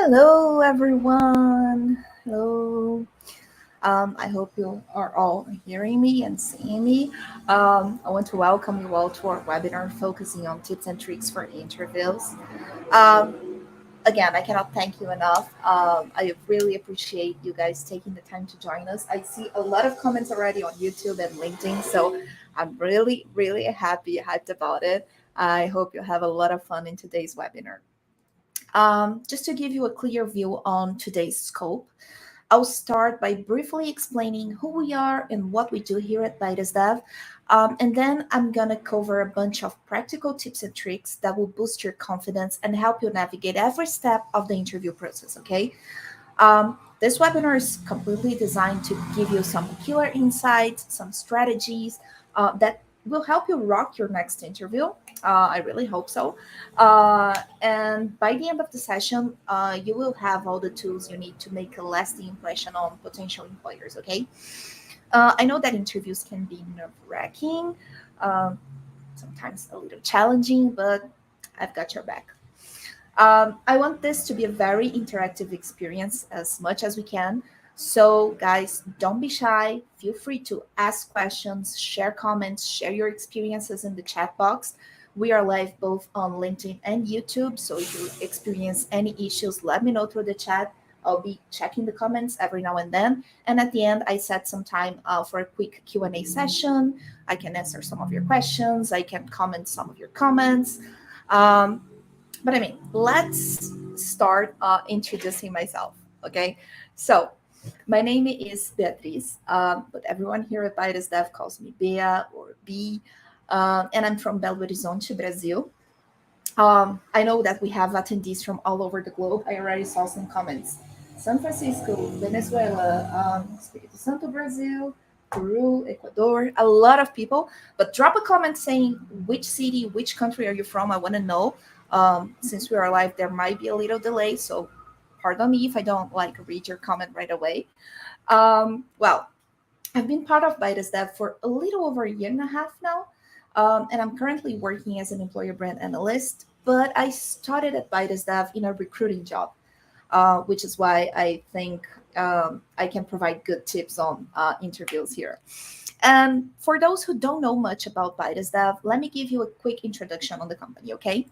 Hello, everyone. Hello. I hope you are all hearing me and seeing me. I want to welcome you all to our webinar focusing on tips and tricks for interviews. Again, I cannot thank you enough. I really appreciate you guys taking the time to join us. I see a lot of comments already on YouTube and LinkedIn, so I'm really happy, hyped about it. I hope you have a lot of fun in today's webinar. Just to give you a clear view on today's scope, I'll start by briefly explaining who we are and what we do here at BairesDev. And then I'm going to cover a bunch of practical tips and tricks that will boost your confidence and help you navigate every step of the interview process, okay? This webinar is completely designed to give you some killer insights, some strategies that will help you rock your next interview. I really hope so. And by the end of the session, you will have all the tools you need to make a lasting impression on potential employers, okay? I know that interviews can be nerve-wracking, sometimes a little challenging, but I've got your back. I want this to be a very interactive experience as much as we can. So, guys, don't be shy. Feel free to ask questions, share comments, share your experiences in the chat box. We are live both on LinkedIn and YouTube. So, if you experience any issues, let me know through the chat. I'll be checking the comments every now and then. And at the end, I set some time for a quick Q&A session. I can answer some of your questions. I can comment some of your comments. But I mean, let's start introducing myself, okay? So, my name is Beatriz, but everyone here at BairesDev calls me Bea or B, and I'm from Belo Horizonte, Brazil. I know that we have attendees from all over the globe. I already saw some comments. San Francisco, Venezuela, Espírito Santo, Brazil, Peru, Ecuador, a lot of people. But drop a comment saying which city, which country are you from? I want to know. Since we are live, there might be a little delay, so pardon me if I don't read your comment right away. Well, I've been part of BairesDev for a little over a year and a half now, and I'm currently working as an employer brand analyst. But I started at BairesDev in a recruiting job, which is why I think I can provide good tips on interviews here. And for those who don't know much about BairesDev, let me give you a quick introduction on the company, okay?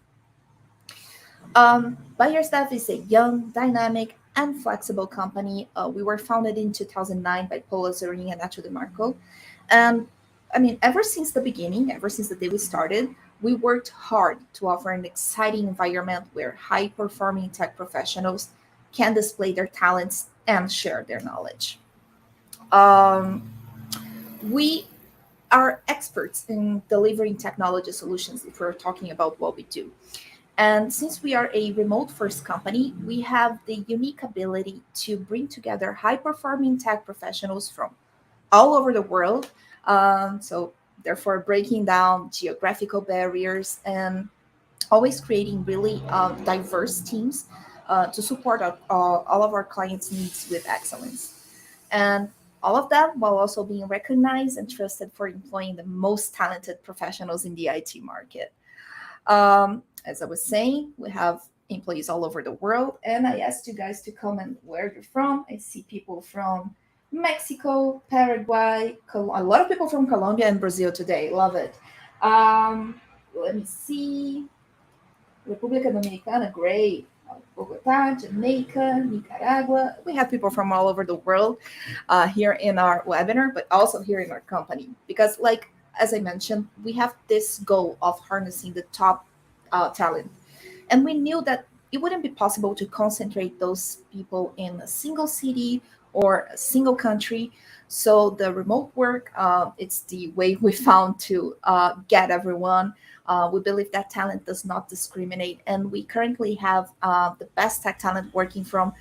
BairesDev is a young, dynamic, and flexible company. We were founded in 2009 by Paula Zorin and Nacho DeMarco. And I mean, ever since the beginning, ever since the day we started, we worked hard to offer an exciting environment where high-performing tech professionals can display their talents and share their knowledge. We are experts in delivering technology solutions if we're talking about what we do. And since we are a remote first company, we have the unique ability to bring together high performing tech professionals from all over the world. So, therefore, breaking down geographical barriers and always creating really diverse teams to support all of our clients' needs with excellence. And all of that while also being recognized and trusted for employing the most talented professionals in the IT market. As I was saying, we have employees all over the world, and I asked you guys to comment where you're from. I see people from Mexico, Paraguay, a lot of people from Colombia and Brazil today. Love it. Let me see. República Dominicana, great. Bogota, Jamaica, Nicaragua. We have people from all over the world here in our webinar, but also here in our company. Because, as I mentioned, we have this goal of harnessing the top talent. And we knew that it wouldn't be possible to concentrate those people in a single city or a single country. So the remote work, it's the way we found to get everyone. We believe that talent does not discriminate. And we currently have the best tech talent working from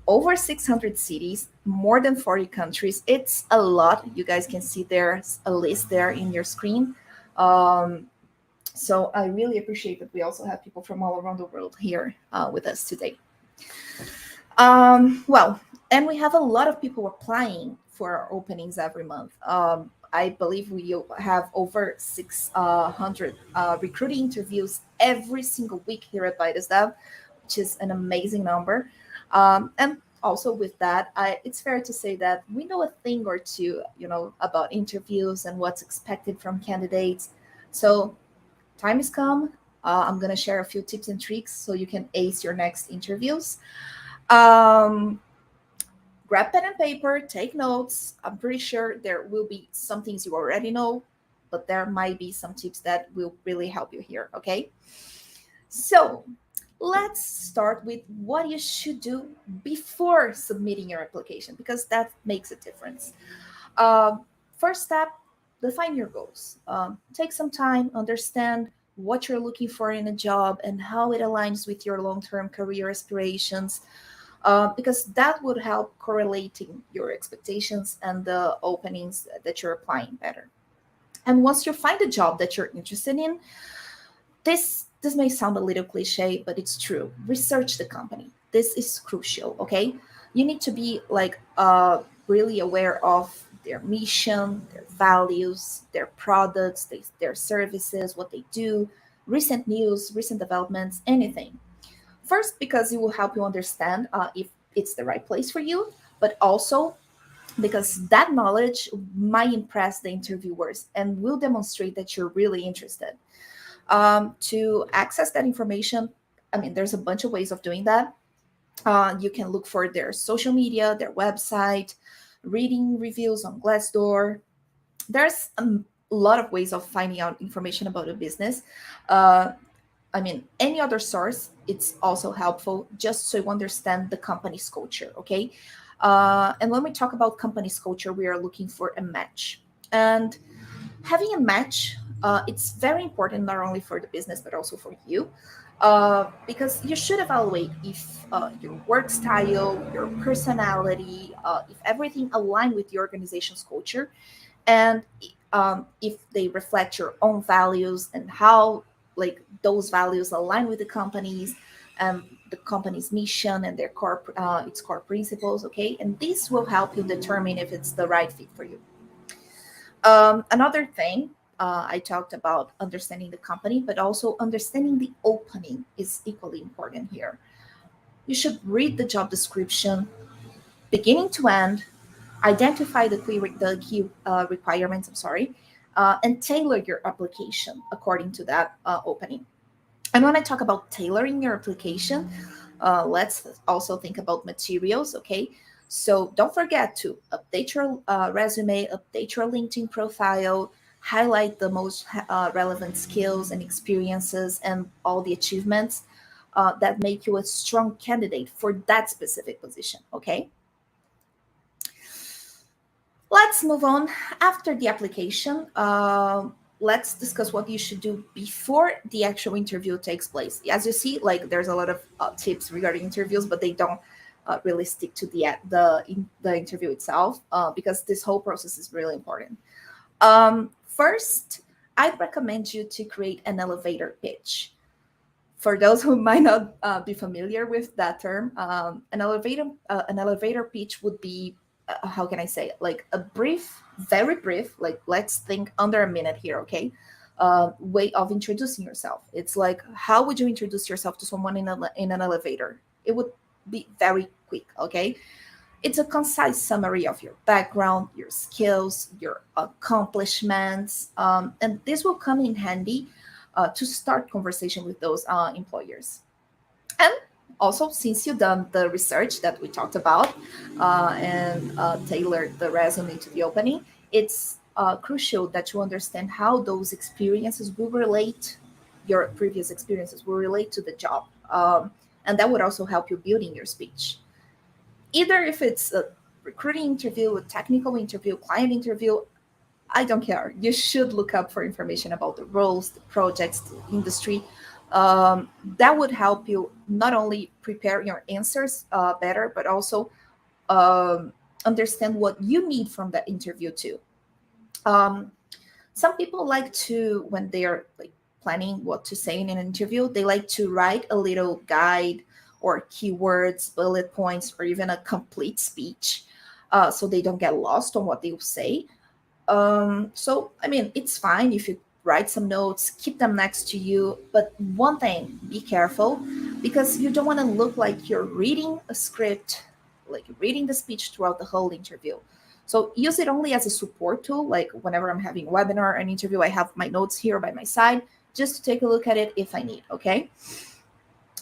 over 600 cities, more than 40 countries. It's a lot. You guys can see there's a list there in your screen. So I really appreciate that we also have people from all around the world here with us today. Well, and we have a lot of people applying for our openings every month. I believe we have over 600 recruiting interviews every single week here at BairesDev, which is an amazing number. And also with that, it's fair to say that we know a thing or two, about interviews and what's expected from candidates. So time has come. I'm going to share a few tips and tricks so you can ace your next interviews. Um, Grab pen and paper, take notes. I'm pretty sure there will be some things you already know, but there might be some tips that will really help you here, okay? So let's start with what you should do before submitting your application, because that makes a difference. Um, First step, define your goals. Take some time, understand what you're looking for in a job and how it aligns with your long term career aspirations, because that would help correlating your expectations and the openings that you're applying better. And once you find a job that you're interested in, this may sound a little cliche, but it's true. Research the company. This is crucial. Okay, you need to be like really aware of their mission, their values, their products, their services, what they do, recent news, recent developments, anything. First, because it will help you understand if it's the right place for you, but also because that knowledge might impress the interviewers and will demonstrate that you're really interested. To access that information, I mean, there's a bunch of ways of doing that. You can look for their social media, their website, reading reviews on Glassdoor. There's a lot of ways of finding out information about a business. Uh, I mean, any other source, it's also helpful just so you understand the company's culture, okay? And when we talk about company's culture, we are looking for a match. And having a match, it's very important not only for the business but also for you, because you should evaluate if your work style, your personality, if everything align with the organization's culture, and if they reflect your own values and how like those values align with the company's and the company's mission and their its core principles. Okay, and this will help you determine if it's the right fit for you. Another thing, I talked about understanding the company, but also understanding the opening is equally important here. You should read the job description beginning to end, identify the key requirements, I'm sorry, and tailor your application according to that opening. And when I talk about tailoring your application, let's also think about materials, okay? So don't forget to update your resume, update your LinkedIn profile, highlight the most relevant skills and experiences and all the achievements that make you a strong candidate for that specific position, okay? Let's move on. After the application, let's discuss what you should do before the actual interview takes place. As you see, like there's a lot of tips regarding interviews, but they don't really stick to the interview itself, because this whole process is really important. First, I'd recommend you to create an elevator pitch. For those who might not be familiar with that term, an elevator pitch would be, how can I say it? Like a brief, very brief, like let's think under a minute here, okay? Way of introducing yourself. It's like, how would you introduce yourself to someone in an elevator? It would be very quick, okay? It's a concise summary of your background, your skills, your accomplishments, and this will come in handy to start conversation with those employers. And also, since you've done the research that we talked about and tailored the resume to the opening, it's crucial that you understand how those experiences will relate, your previous experiences will relate to the job. And that would also help you building your speech. Either if it's a recruiting interview, a technical interview, client interview, I don't care. You should look up for information about the roles, the projects, the industry. That would help you not only prepare your answers better, but also understand what you need from that interview too. Um, some people like to, when they are like planning what to say in an interview, they like to write a little guide or keywords, bullet points, or even a complete speech, so they don't get lost on what they will say. So, I mean, it's fine if you write some notes, keep them next to you. But one thing, be careful, because you don't want to look like you're reading a script, like reading the speech throughout the whole interview. So use it only as a support tool. Like whenever I'm having a webinar or an interview, I have my notes here by my side just to take a look at it if I need. Okay.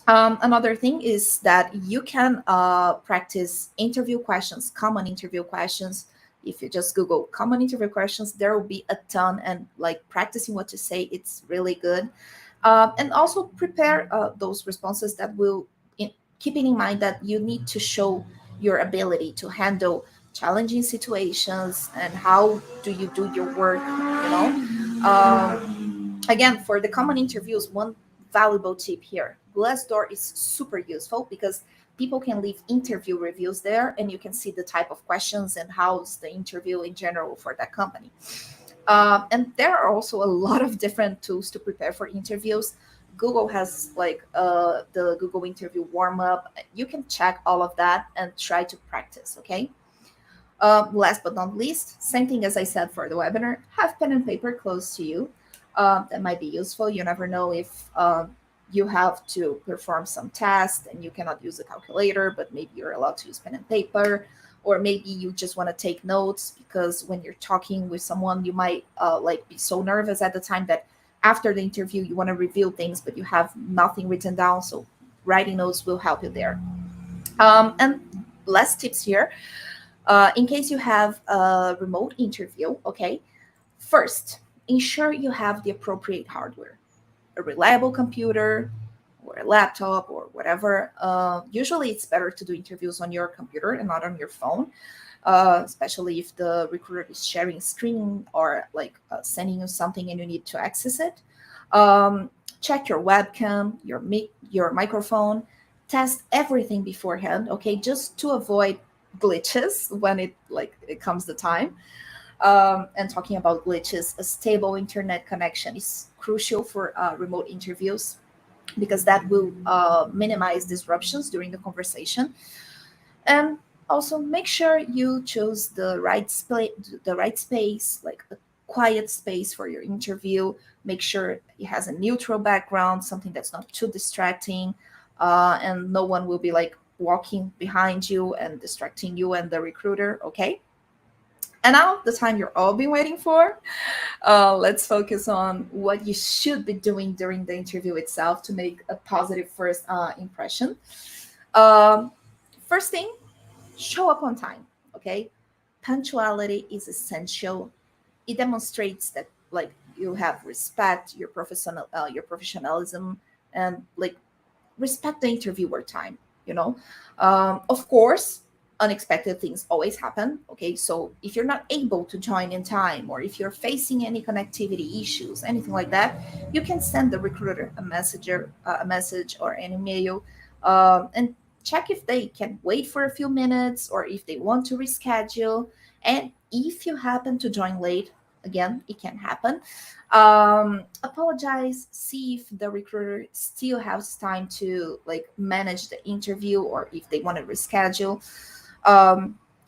Another thing is that you can practice interview questions, common interview questions. If you just Google common interview questions, there will be a ton, and like practicing what to say, it's really good. And also prepare those responses that will, keeping in mind that you need to show your ability to handle challenging situations and how do you do your work, again, for the common interviews, one valuable tip here: Glassdoor is super useful because people can leave interview reviews there, and you can see the type of questions and how's the interview in general for that company. And there are also a lot of different tools to prepare for interviews. Google has like the Google interview warm up. You can check all of that and try to practice. Okay. Last but not least, same thing as I said for the webinar, have pen and paper close to you. That might be useful. You never know if you have to perform some test and you cannot use a calculator, but maybe you're allowed to use pen and paper. Or maybe you just want to take notes because when you're talking with someone, you might like be so nervous at the time that after the interview you want to review things, but you have nothing written down. So writing notes will help you there. And last tips here. In case you have a remote interview, okay, first, ensure you have the appropriate hardware, a reliable computer or a laptop or whatever. Usually it's better to do interviews on your computer and not on your phone, especially if the recruiter is sharing screen or like sending you something and you need to access it. Check your webcam, your mic, your microphone, test everything beforehand, okay, just to avoid glitches when it comes the time. And talking about glitches, a stable internet connection is crucial for remote interviews because that will minimize disruptions during the conversation. And also make sure you choose the right space, like a quiet space for your interview. Make sure it has a neutral background, something that's not too distracting, and no one will be like walking behind you and distracting you and the recruiter. Okay. And now the time you're all been waiting for. Let's focus on what you should be doing during the interview itself to make a positive first impression. Um, First thing, show up on time. Okay, punctuality is essential. It demonstrates that like you have respect, your professionalism, and like respect the interviewer time. you know of course, unexpected things always happen. Okay, so if you're not able to join in time, or if you're facing any connectivity issues, anything like that, you can send the recruiter a message or an email, and check if they can wait for a few minutes or if they want to reschedule. And if you happen to join late, again, it can happen, apologize, see if the recruiter still has time to like manage the interview or if they want to reschedule.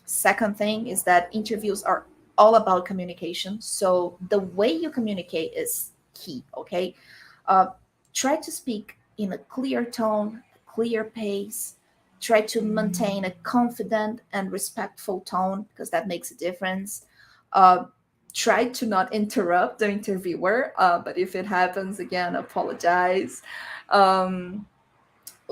Second thing is that interviews are all about communication, so the way you communicate is key. Okay, uh, try to speak in a clear tone, clear pace. Try to maintain a confident and respectful tone because that makes a difference. uh, Try to not interrupt the interviewer, but if it happens again, apologize. Um,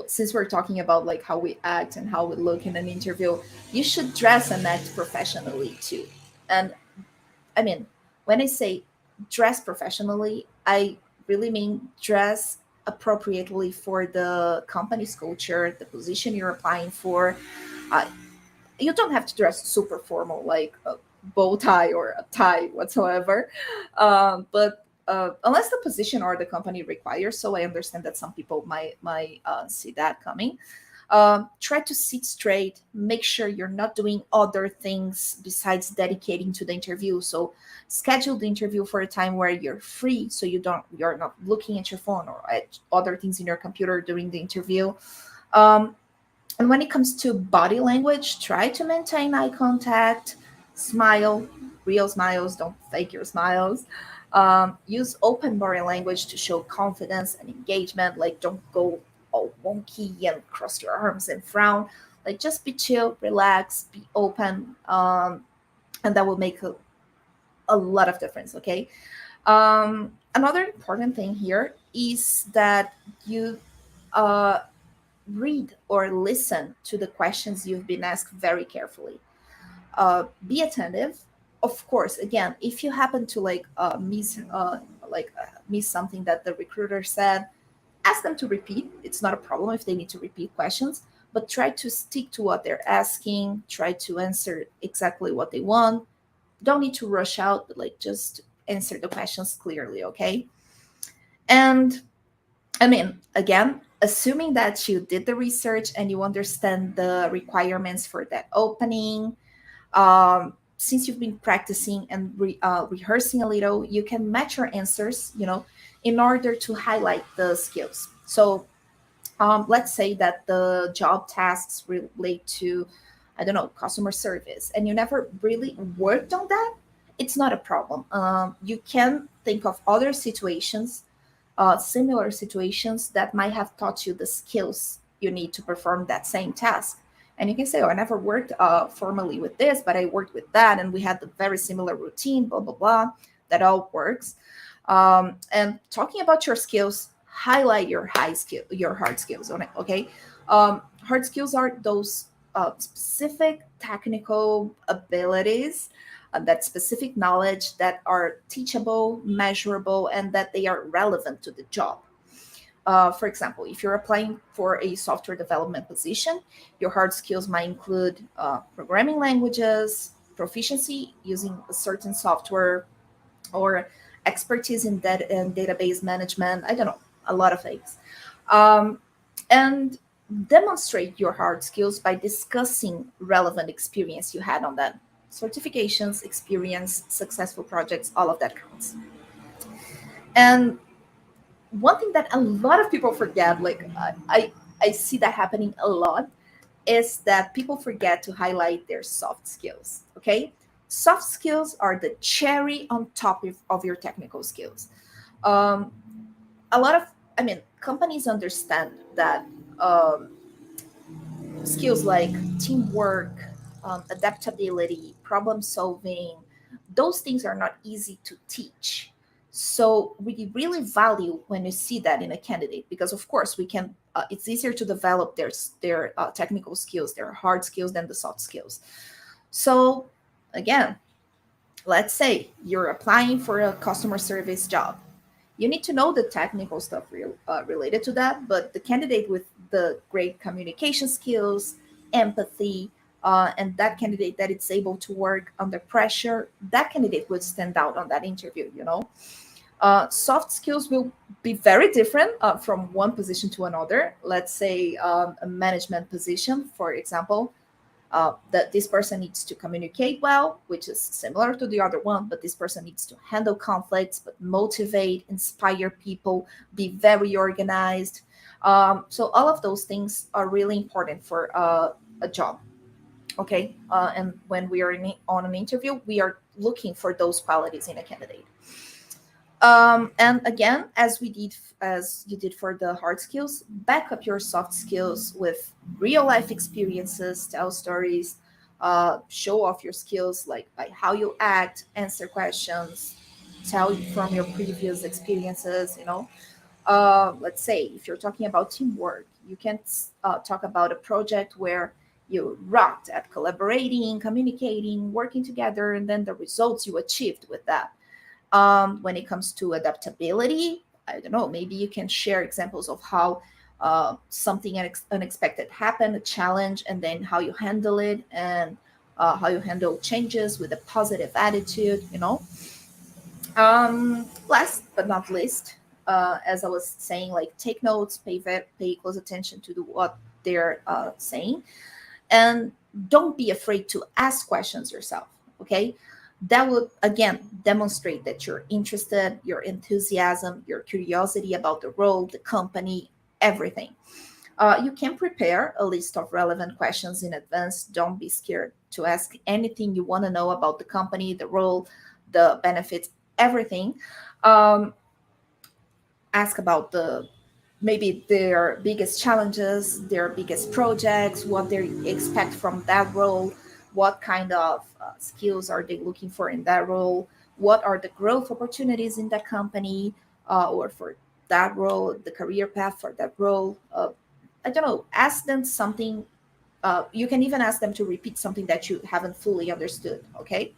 since we're talking about like how we act and how we look in an interview, you should dress and act professionally too. And I mean, when I say dress professionally, I really mean dress appropriately for the company's culture, the position you're applying for. Uh, you don't have to dress super formal like a bow tie or a tie whatsoever, but unless the position or the company requires. So I understand that some people might see that coming. Try to sit straight, make sure you're not doing other things besides dedicating to the interview. So schedule the interview for a time where you're free, so you're not looking at your phone or at other things in your computer during the interview. um, and when it comes to body language, try to maintain eye contact, smile, real smiles, don't fake your smiles. Use open body language to show confidence and engagement. Like, don't go all wonky and cross your arms and frown. Like, just be chill, relax, be open, and that will make a lot of difference. Okay. Another important thing here is that you uh, read or listen to the questions you've been asked very carefully. Be attentive. Of course, again, if you happen to miss something that the recruiter said, ask them to repeat. It's not a problem if they need to repeat questions, but try to stick to what they're asking. Try to answer exactly what they want. Don't need to rush out, but like just answer the questions clearly, okay? And I mean, again, assuming that you did the research and you understand the requirements for that opening, since you've been practicing and rehearsing a little, you can match your answers, in order to highlight the skills. So let's say that the job tasks relate to, I don't know, customer service, and you never really worked on that. It's not a problem. You can think of other situations, similar situations that might have taught you the skills you need to perform that same task. And you can say, oh, I never worked formally with this, but I worked with that, and we had the very similar routine, blah, blah, blah. That all works. And talking about your skills, highlight your your hard skills on it, okay? Hard skills are those specific technical abilities, that specific knowledge that are teachable, measurable, and that they are relevant to the job. For example, if you're applying for a software development position, your hard skills might include programming languages, proficiency using a certain software, or expertise in database management. I don't know, a lot of things. Um, and demonstrate your hard skills by discussing relevant experience you had on them. Certifications, experience, successful projects, all of that counts. And one thing that a lot of people forget, like I see that happening a lot, is that people forget to highlight their soft skills. Okay, soft skills are the cherry on top of your technical skills. Um, a lot of, I mean, companies understand that skills like teamwork, adaptability, problem solving, those things are not easy to teach. So we really value when you see that in a candidate, because of course we can. It's easier to develop their technical skills, their hard skills, than the soft skills. So again, let's say you're applying for a customer service job. You need to know the technical stuff related to that, but the candidate with the great communication skills, empathy, and that candidate that is able to work under pressure, that candidate would stand out on that interview. Soft skills will be very different from one position to another. Let's say a management position, for example, that this person needs to communicate well, which is similar to the other one, but this person needs to handle conflicts, but motivate, inspire people, be very organized. So all of those things are really important for a job. Okay, and when we are on an interview, we are looking for those qualities in a candidate. And again, as you did for the hard skills, back up your soft skills with real life experiences, tell stories, show off your skills, like by how you act, answer questions, tell from your previous experiences. Let's say if you're talking about teamwork, you can talk about a project where you rocked at collaborating, communicating, working together, and then the results you achieved with that. When it comes to adaptability, I don't know, maybe you can share examples of how something unexpected happened, a challenge, and then how you handle it, and how you handle changes with a positive attitude. Last but not least, as I was saying, like take notes, pay close attention to what they're saying, and don't be afraid to ask questions yourself. Okay, that will again demonstrate that you're interested, your enthusiasm, your curiosity about the role, the company, everything. You can prepare a list of relevant questions in advance. Don't be scared to ask anything you want to know about the company, the role, the benefits, everything. Um, Ask about the maybe their biggest challenges, their biggest projects, what they expect from that role, what kind of skills are they looking for in that role, what are the growth opportunities in that company, or for that role, the career path for that role. I don't know, ask them something. You can even ask them to repeat something that you haven't fully understood, okay?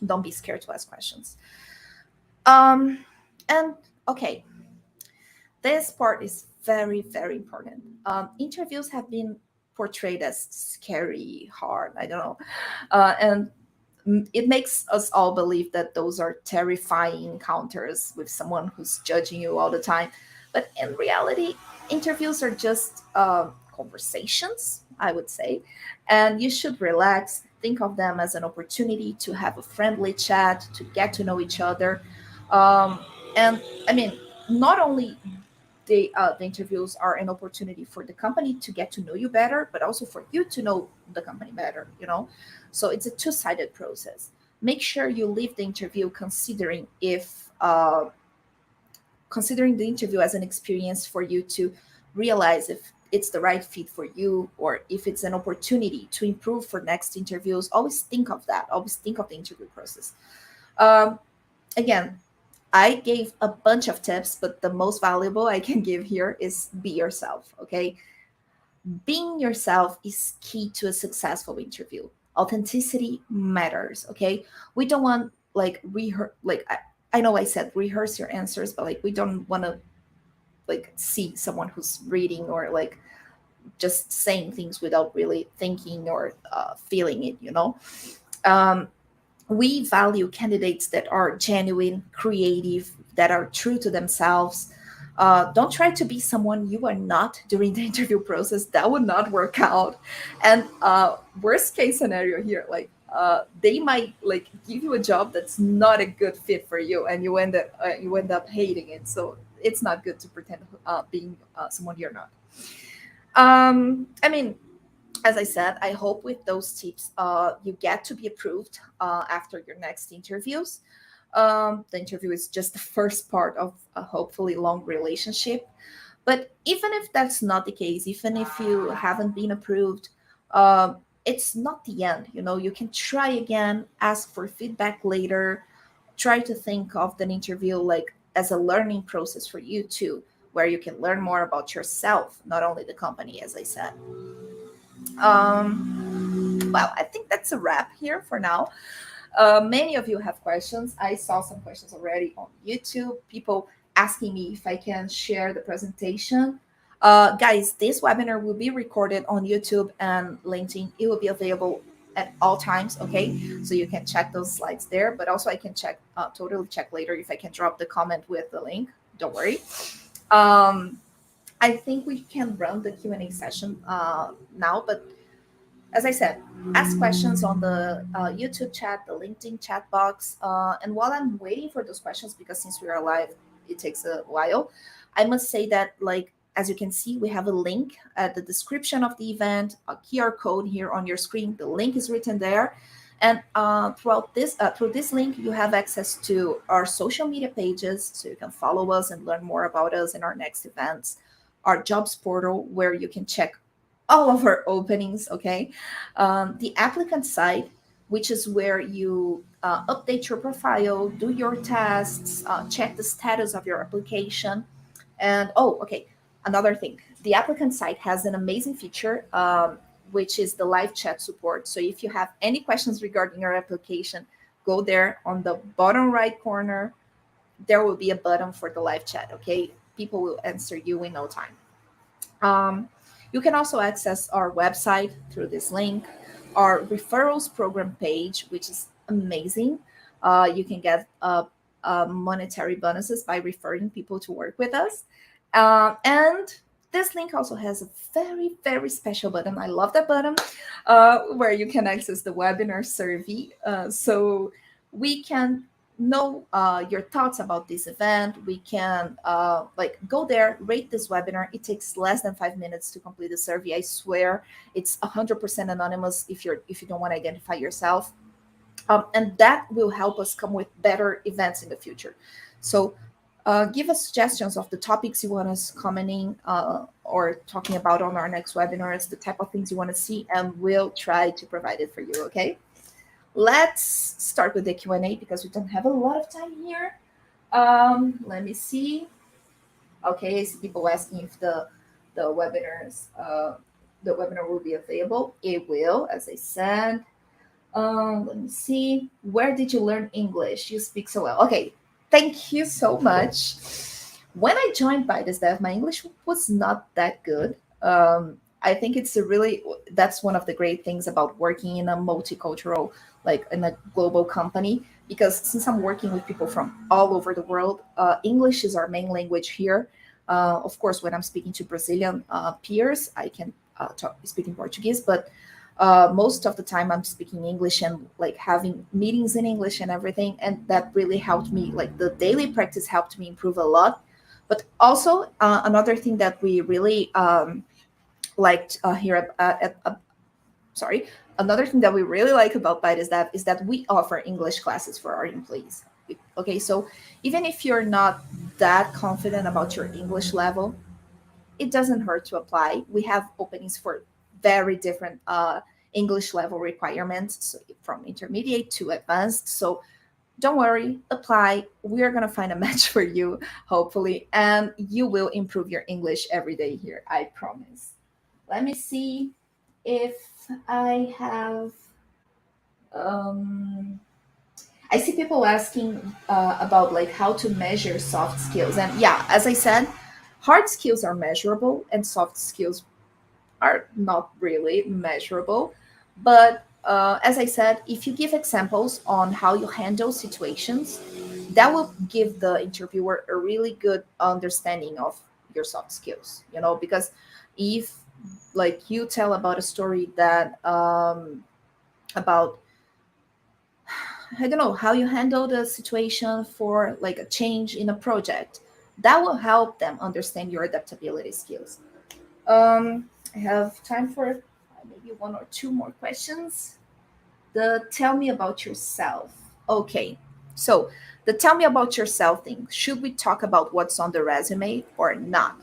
Don't be scared to ask questions. Um, and okay, this part is very, very important. Interviews have been portrayed as scary, hard, I don't know. And it makes us all believe that those are terrifying encounters with someone who's judging you all the time. But in reality, interviews are just conversations, I would say. And you should relax, think of them as an opportunity to have a friendly chat, to get to know each other. Um, and I mean, not only the interviews are an opportunity for the company to get to know you better, but also for you to know the company better, you know? So it's a two-sided process. Make sure you leave the interview considering the interview as an experience for you to realize if it's the right fit for you or if it's an opportunity to improve for next interviews. Always think of that. Always think of the interview process. Um, Again, I gave a bunch of tips, but the most valuable I can give here is be yourself, okay? Being yourself is key to a successful interview. Authenticity matters, okay? We don't want like rehearse like I know I said rehearse your answers, but like we don't want to like see someone who's reading or like just saying things without really thinking or feeling it, you know? Um, we value candidates that are genuine, creative, that are true to themselves. Don't try to be someone you are not during the interview process. That would not work out. And worst case scenario here, like they might like give you a job that's not a good fit for you, and you end up hating it. So it's not good to pretend being someone you're not. I mean, as I said, I hope with those tips, you get to be approved after your next interviews. The interview is just the first part of a hopefully long relationship. But even if that's not the case, even if you haven't been approved, it's not the end. You know, you can try again, ask for feedback later, try to think of the interview like as a learning process for you too, where you can learn more about yourself, not only the company, as I said. Well, I think that's a wrap here for now. Many of you have questions. I saw some questions already on YouTube. People asking me if I can share the presentation. Guys, this webinar will be recorded on YouTube and LinkedIn. It will be available at all times. Okay, so you can check those slides there. But also, I can totally check later if I can drop the comment with the link. Don't worry. Um, I think we can run the Q&A session now, but as I said, ask questions on the YouTube chat, the LinkedIn chat box. And while I'm waiting for those questions, because since we are live, it takes a while, I must say that, like, as you can see, we have a link at the description of the event, a QR code here on your screen. The link is written there. And through this link, you have access to our social media pages, so you can follow us and learn more about us and our next events. Our jobs portal, where you can check all of our openings, okay? The applicant site, which is where you update your profile, do your tests, check the status of your application. And oh, okay, another thing, the applicant site has an amazing feature, which is the live chat support. So if you have any questions regarding your application, go there on the bottom right corner. There will be a button for the live chat, okay? People will answer you in no time. You can also access our website through this link, our referrals program page, which is amazing. You can get monetary bonuses by referring people to work with us. And this link also has a very, very special button. I love that button, where you can access the webinar survey. So we can know your thoughts about this event. We can like go there, rate this webinar. It takes less than 5 minutes to complete the survey. I swear it's 100% anonymous if you don't want to identify yourself. and that will help us come with better events in the future. So give us suggestions of the topics you want us commenting or talking about on our next webinars, the type of things you want to see, and we'll try to provide it for you. Okay, let's start with the Q&A because we don't have a lot of time here. Let me see. Okay, I see people asking if the webinar will be available. It will, as I said. Let me see. Where did you learn English? You speak so well. Okay, thank you so much. When I joined BairesDev, my English was not that good. I think it's a really that's one of the great things about working in a multicultural, like in a global company, because since I'm working with people from all over the world, English is our main language here. Of course, when I'm speaking to Brazilian peers, I can speak in Portuguese, but most of the time I'm speaking English and like having meetings in English and everything, and that really helped me. Like the daily practice helped me improve a lot. But also another thing that we really liked here sorry, another thing that we really like about Byte is that we offer English classes for our employees. Okay, so even if you're not that confident about your English level, it doesn't hurt to apply. We have openings for very different English level requirements, so from intermediate to advanced. So don't worry, apply. We are going to find a match for you, hopefully, and you will improve your English every day here, I promise. Let me see if I have. Um, I see people asking about like how to measure soft skills, and yeah, as I said, hard skills are measurable, and soft skills are not really measurable. But as I said, if you give examples on how you handle situations, that will give the interviewer a really good understanding of your soft skills, because if like you tell about a story that about I don't know how you handle the situation for like a change in a project, that will help them understand your adaptability skills. I have time for maybe one or two more questions. The tell me about yourself. Okay, so the tell me about yourself thing. Should we talk about what's on the resume or not?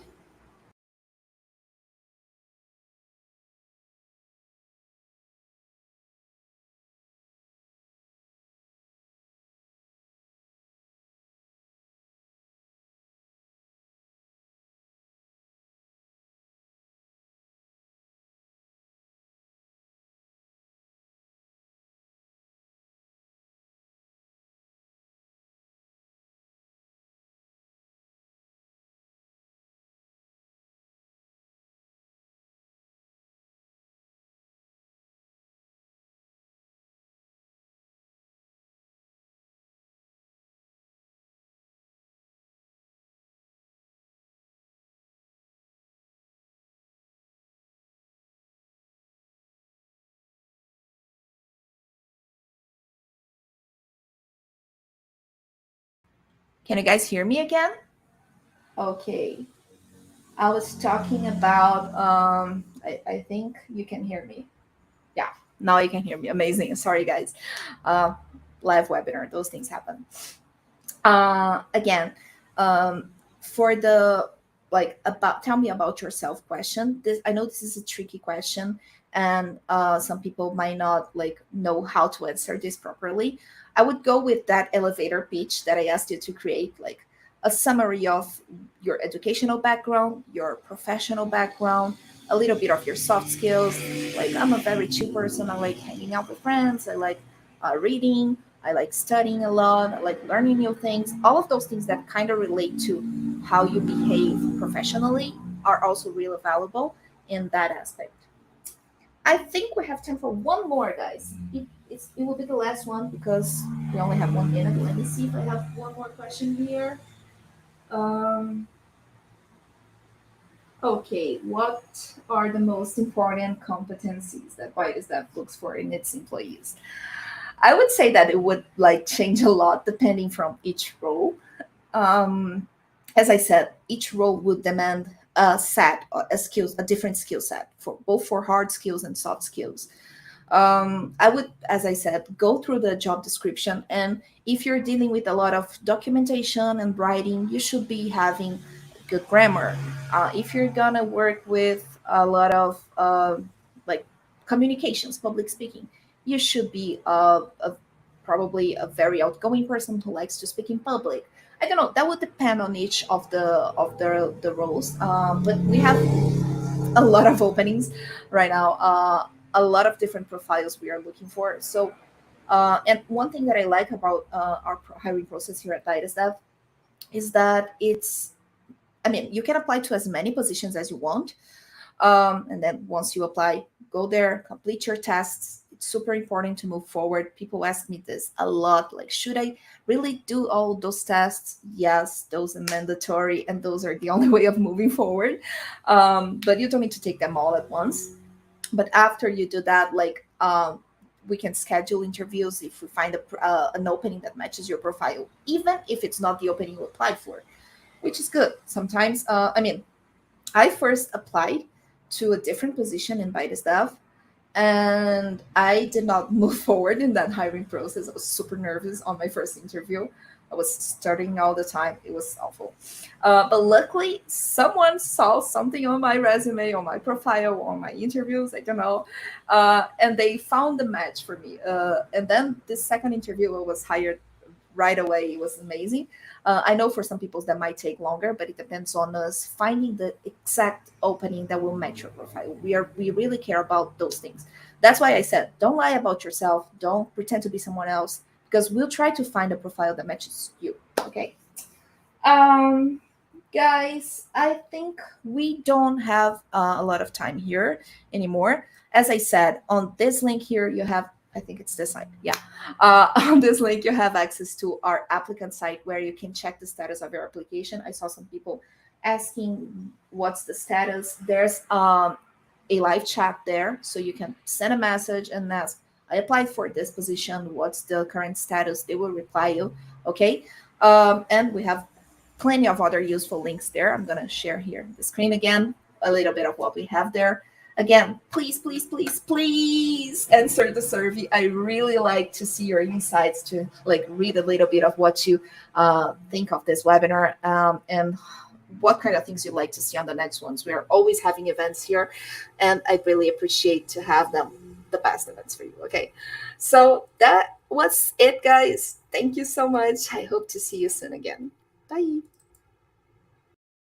Can you guys hear me again? Okay. I was talking about I think you can hear me. Yeah, now you can hear me. Amazing. Sorry guys. Uh Live webinar, those things happen. Again, for the like about tell me about yourself question, this I know this is a tricky question, and some people might not like know how to answer this properly. I would go with that elevator pitch that I asked you to create, like a summary of your educational background, your professional background, a little bit of your soft skills. Like, I'm a very chill person. I like hanging out with friends. I like reading. I like studying a lot. I like learning new things. All of those things that kind of relate to how you behave professionally are also really valuable in that aspect. I think we have time for one more, guys. It will be the last one because we only have 1 minute. Let me see if I have one more question here. Um, okay, what are the most important competencies that ByteStaff looks for in its employees? I would say that it would like change a lot depending from each role. Um, as I said, each role would demand a set, a skills, a different skill set for both for hard skills and soft skills. I would, as I said, go through the job description. And if you're dealing with a lot of documentation and writing, you should be having good grammar. If you're gonna work with a lot of like communications, public speaking, you should be probably a very outgoing person who likes to speak in public. I don't know. That would depend on each of the roles. But we have a lot of openings right now. A lot of different profiles we are looking for. So, and one thing that I like about our hiring process here at BairesDev is that it's, I mean, you can apply to as many positions as you want. And then once you apply, go there, complete your tests. It's super important to move forward. People ask me this a lot, like, should I really do all those tests? Yes, those are mandatory, and those are the only way of moving forward. But you don't need to take them all at once. But after you do that, like, we can schedule interviews if we find an opening that matches your profile, even if it's not the opening you applied for, which is good. Sometimes, I mean, I first applied to a different position in BairesDev, and I did not move forward in that hiring process. I was super nervous on my first interview. I was stuttering all the time. It was awful. But luckily, someone saw something on my resume, on my profile, on my interviews. I don't know. And they found the match for me. And then this second interview, I was hired right away. It was amazing. I know for some people that might take longer, but it depends on us finding the exact opening that will match your profile. We really care about those things. That's why I said, don't lie about yourself. Don't pretend to be someone else, because we'll try to find a profile that matches you. Okay. Um, Guys, I think we don't have a lot of time here anymore. As I said, on this link here, you have, I think it's this side. Yeah. On this link, you have access to our applicant site where you can check the status of your application. I saw some people asking what's the status. There's a live chat there, so you can send a message and ask, I applied for this position. What's the current status? They will reply you. Okay. And we have plenty of other useful links there. I'm going to share here the screen again, a little bit of what we have there. Again, please, please, please, please answer the survey. I really like to see your insights, to like read a little bit of what you think of this webinar, and what kind of things you'd like to see on the next ones. We are always having events here, and I really appreciate to have them, the best events for you. Okay, so that was it, guys. Thank you so much. I hope to see you soon again. Bye.